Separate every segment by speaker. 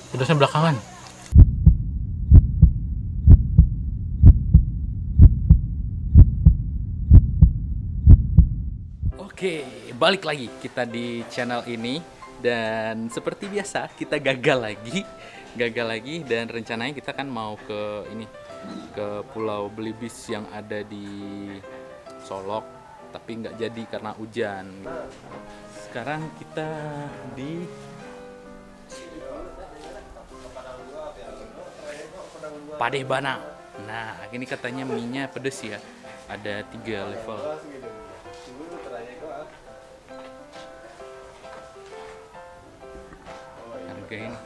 Speaker 1: Pedasnya belakangan. Oke, balik lagi kita di channel ini. Dan seperti biasa kita gagal lagi dan rencananya kita kan mau ke ini, ke Pulau Belibis yang ada di Solok, tapi nggak jadi karena hujan. Sekarang kita di Padehbana. Nah, ini katanya mie-nya pedes ya. Ada 3 level. Harga ini.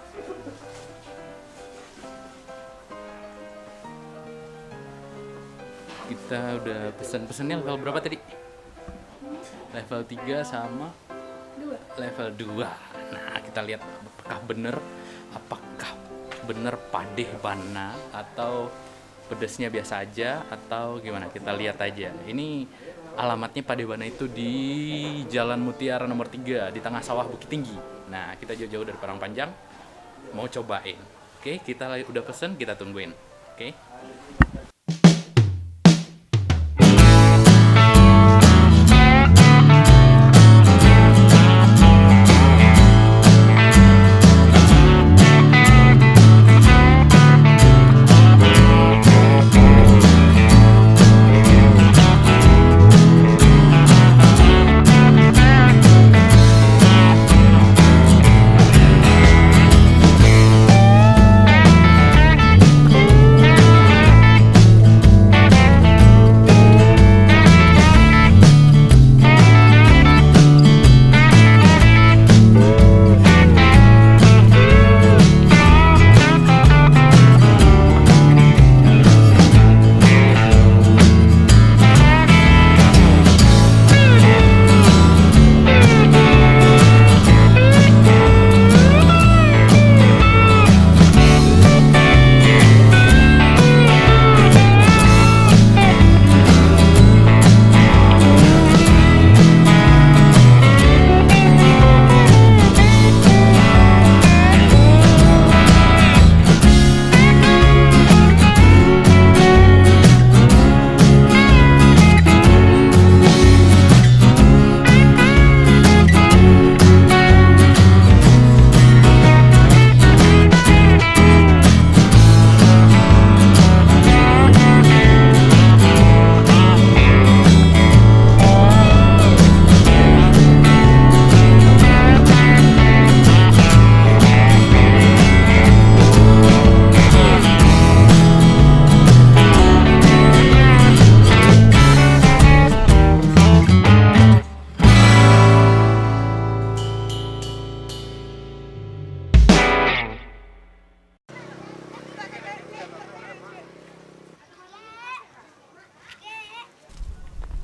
Speaker 1: Kita udah pesennya level berapa tadi? Level 3 sama level 2. Nah, kita lihat apakah bener Padehbana atau pedesnya biasa aja atau gimana. Kita lihat aja. Ini alamatnya Padehbana itu di Jalan Mutiara nomor 3 di tengah sawah Bukit Tinggi. Nah, kita jauh-jauh dari Parang Panjang mau cobain. Oke, kita udah pesen, kita tungguin. Oke.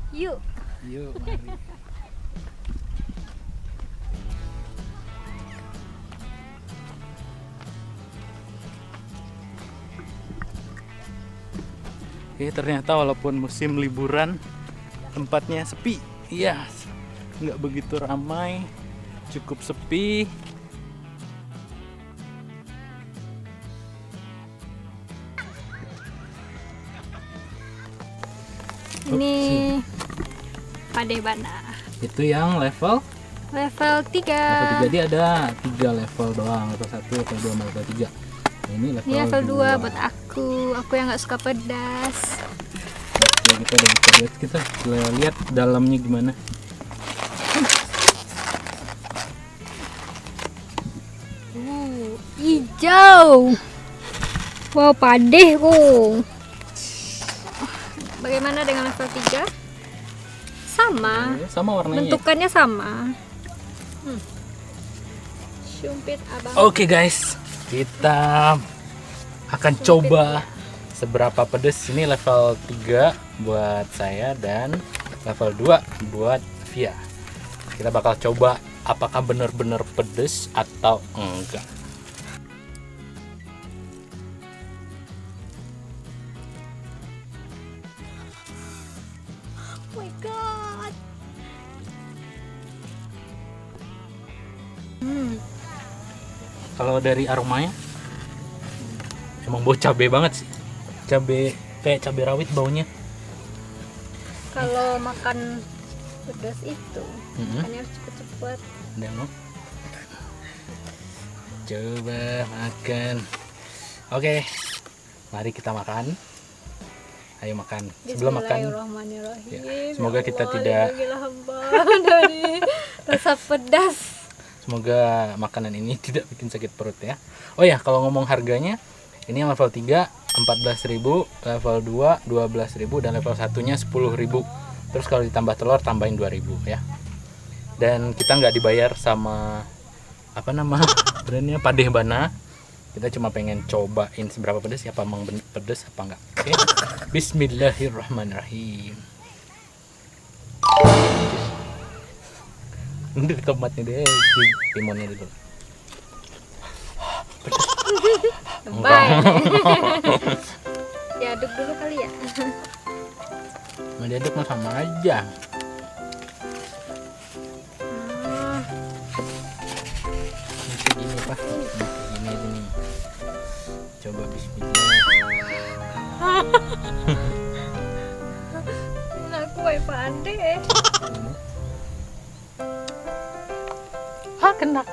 Speaker 2: Yuk.
Speaker 1: Yuk, mari. Oke, ternyata walaupun musim liburan tempatnya sepi. Iya, nggak begitu ramai, cukup sepi.
Speaker 2: Ini Padehbana.
Speaker 1: Itu yang level
Speaker 2: Level 3.
Speaker 1: level 3. Dia ada 3 level doang, level 1, level 2, sama level 3. Ini level,
Speaker 2: Ini level 2 buat aku yang nggak suka pedas.
Speaker 1: Oke, kita udah bisa lihat, kita lihat dalamnya gimana.
Speaker 2: Hijau. Wow, padeh kok. Bagaimana dengan level 3? Sama.
Speaker 1: Sama warnanya.
Speaker 2: Bentukannya sama. Sumpit abang.
Speaker 1: Oke guys, kita akan coba seberapa pedes. Ini level 3 buat saya dan level 2 buat Via. Kita bakal coba apakah benar-benar pedes atau enggak.
Speaker 2: Oh my god.
Speaker 1: Kalau dari aromanya Emang bau cabe banget sih. Cabe kayak cabe rawit baunya.
Speaker 2: Kalau makan pedas itu, makannya harus cepet-cepet.
Speaker 1: Udah mau? Coba makan. Oke, mari kita makan. Ayo makan. Sebelum makan,
Speaker 2: Bismillahirrahmanirrahim.
Speaker 1: ya, semoga kita
Speaker 2: Allah,
Speaker 1: tidak
Speaker 2: lindungilah hamba dari rasa pedas.
Speaker 1: semoga makanan ini tidak bikin sakit perut ya. Oh ya, kalau ngomong harganya, ini yang level 3 14.000, level 2 12.000 dan level 1-nya 10.000. Terus kalau ditambah telur tambahin 2.000 ya. Dan kita nggak dibayar sama apa nama brandnya Padehbana. Kita cuma pengen cobain seberapa pedas ya, apa emang pedas apa enggak. Oke. Bismillahirrahmanirrahim. Ini tomatnya deh, timunnya dulu.
Speaker 2: Bye. Diaduk dulu kali ya.
Speaker 1: Mau diaduk mah sama aja. Kayak gini pak, kayak gini aja nih. Coba bismillah.
Speaker 2: Aku pandai.
Speaker 1: Hah, kena.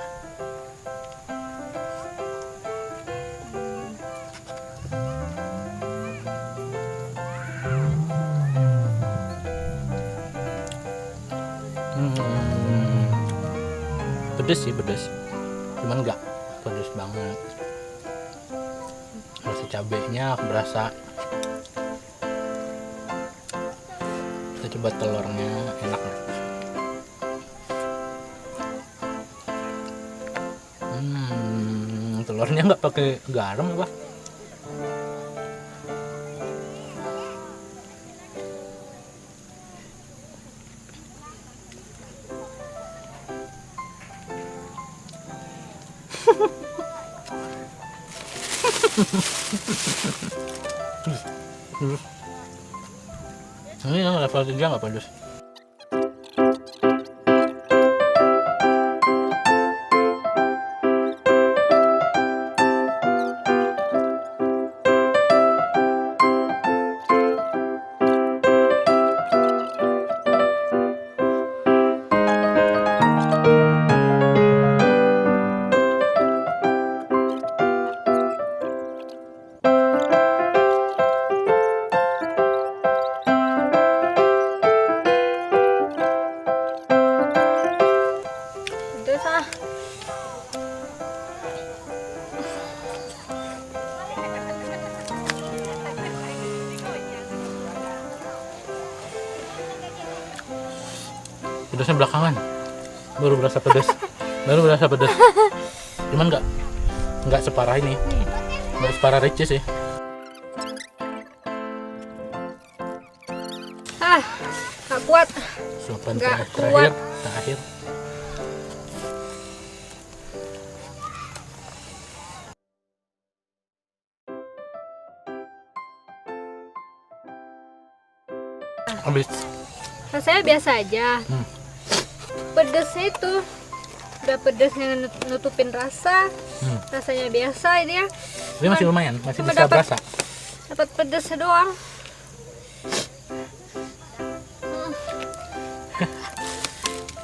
Speaker 1: Pedes sih, pedes. Cuman enggak pedes banget. Rasa cabenya berasa. Kita coba telurnya, enak nih. Telurnya nggak pakai garam apa? Ini yang level 3 nggak pedas.
Speaker 2: Pedas ah.
Speaker 1: Pedasnya belakangan. Baru berasa pedas. Baru berasa pedas. Cuman nggak separah ini. Nggak separah Ricis sih.
Speaker 2: Ah, gak kuat.
Speaker 1: Suapan
Speaker 2: Nggak
Speaker 1: terakhir.
Speaker 2: kuat.
Speaker 1: Habis.
Speaker 2: Rasanya biasa aja. Pedesnya itu udah pedesnya nutupin rasa. Rasanya biasa ini ya.
Speaker 1: Ini masih lumayan, masih
Speaker 2: Cuma
Speaker 1: bisa berasa.
Speaker 2: Dapat pedesnya doang.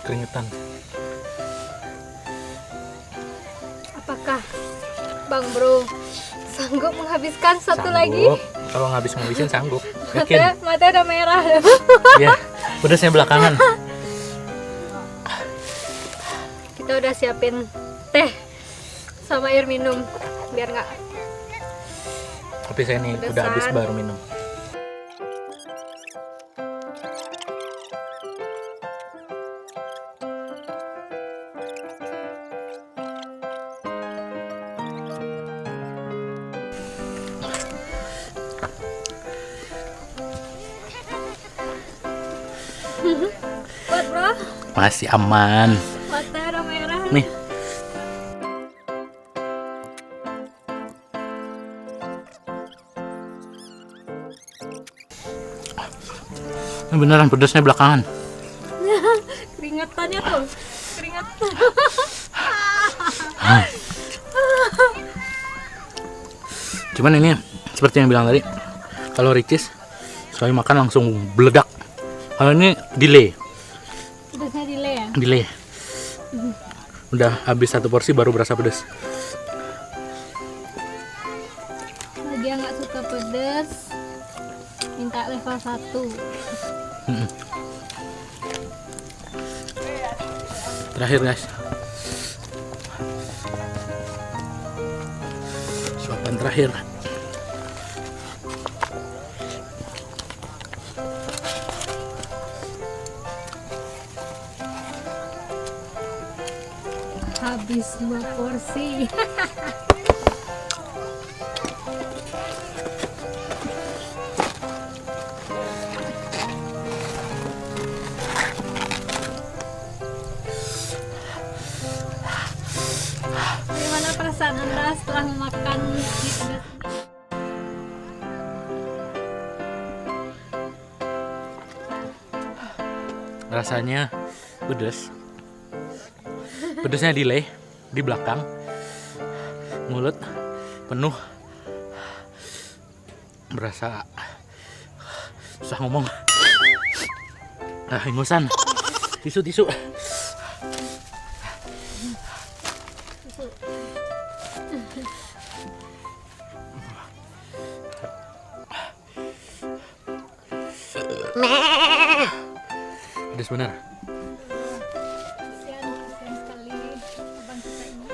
Speaker 1: Keringetan.
Speaker 2: Apakah Bang Bro sanggup menghabiskan satu
Speaker 1: Sanggup.
Speaker 2: lagi?
Speaker 1: Kalau ngabisin sanggup. Yakin?
Speaker 2: Mata udah merah.
Speaker 1: Iya. Pedasnya belakangan.
Speaker 2: Kita udah siapin teh sama air minum biar nggak
Speaker 1: Tapi saya nih udah
Speaker 2: pedesan.
Speaker 1: habis baru minum.
Speaker 2: kuat bro.
Speaker 1: Masih aman.
Speaker 2: Mata udah merah.
Speaker 1: Nih. Ini beneran pedasnya belakangan.
Speaker 2: Keringetannya tuh. Keringet.
Speaker 1: Cuman ini seperti yang bilang tadi, kalau Ricis sekali makan langsung meledak. Kalau ini delay.
Speaker 2: Pedasnya delay ya?
Speaker 1: Delay. Udah habis satu porsi baru berasa pedas.
Speaker 2: Bagi yang nggak suka pedas, minta level 1.
Speaker 1: Terakhir guys, suapan terakhir.
Speaker 2: Habis 2 porsi. Bagaimana perasaan Anda setelah memakan mie pedas?
Speaker 1: Rasanya pedas. Pedasnya delay di belakang. Mulut penuh. Berasa susah ngomong. Ingusan. Tisu. Pedas benar.
Speaker 2: Kasihan sekali abang kita ini.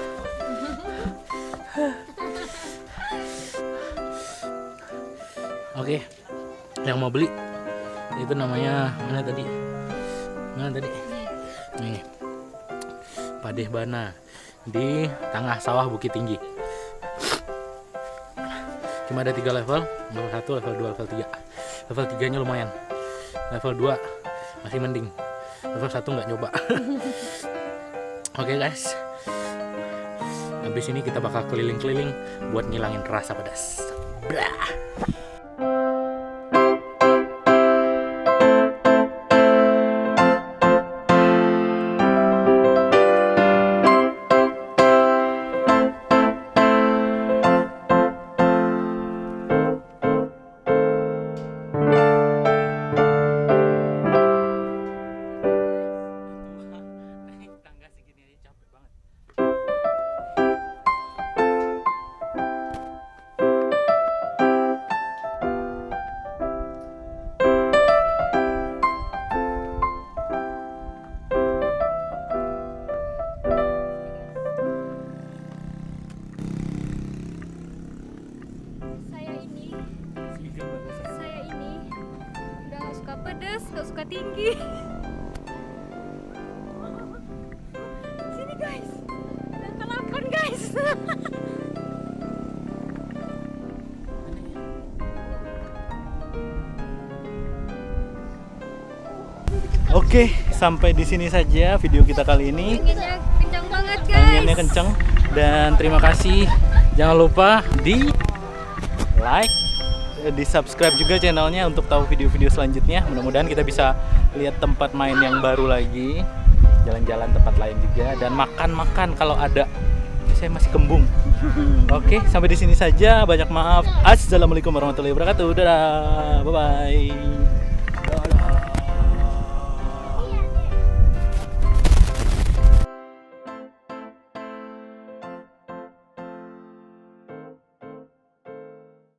Speaker 1: Oke, yang mau beli itu namanya mana tadi? Nih, Padeh Bana di tengah sawah Bukit Tinggi. Cuma ada 3 level, level 1, level 2, level 3. Level 3-nya lumayan. Level 2 masih mending. Level 1 nggak nyoba. Oke guys, habis ini kita bakal keliling-keliling buat ngilangin rasa pedas. Blah.
Speaker 2: Saya ini udah gak suka pedas, gak suka tinggi. Sini guys, udah kelaparan guys.
Speaker 1: Oke, sampai di sini saja video kita kali ini.
Speaker 2: Anginnya kencang banget guys.
Speaker 1: Anginnya kenceng dan terima kasih. Jangan lupa di like, di subscribe juga channelnya untuk tahu video-video selanjutnya. Mudah-mudahan kita bisa lihat tempat main yang baru lagi, jalan-jalan tempat lain juga, dan makan-makan kalau ada. Saya masih kembung. Oke, sampai di sini saja. Banyak maaf. Assalamualaikum warahmatullahi wabarakatuh. Dadah, bye bye.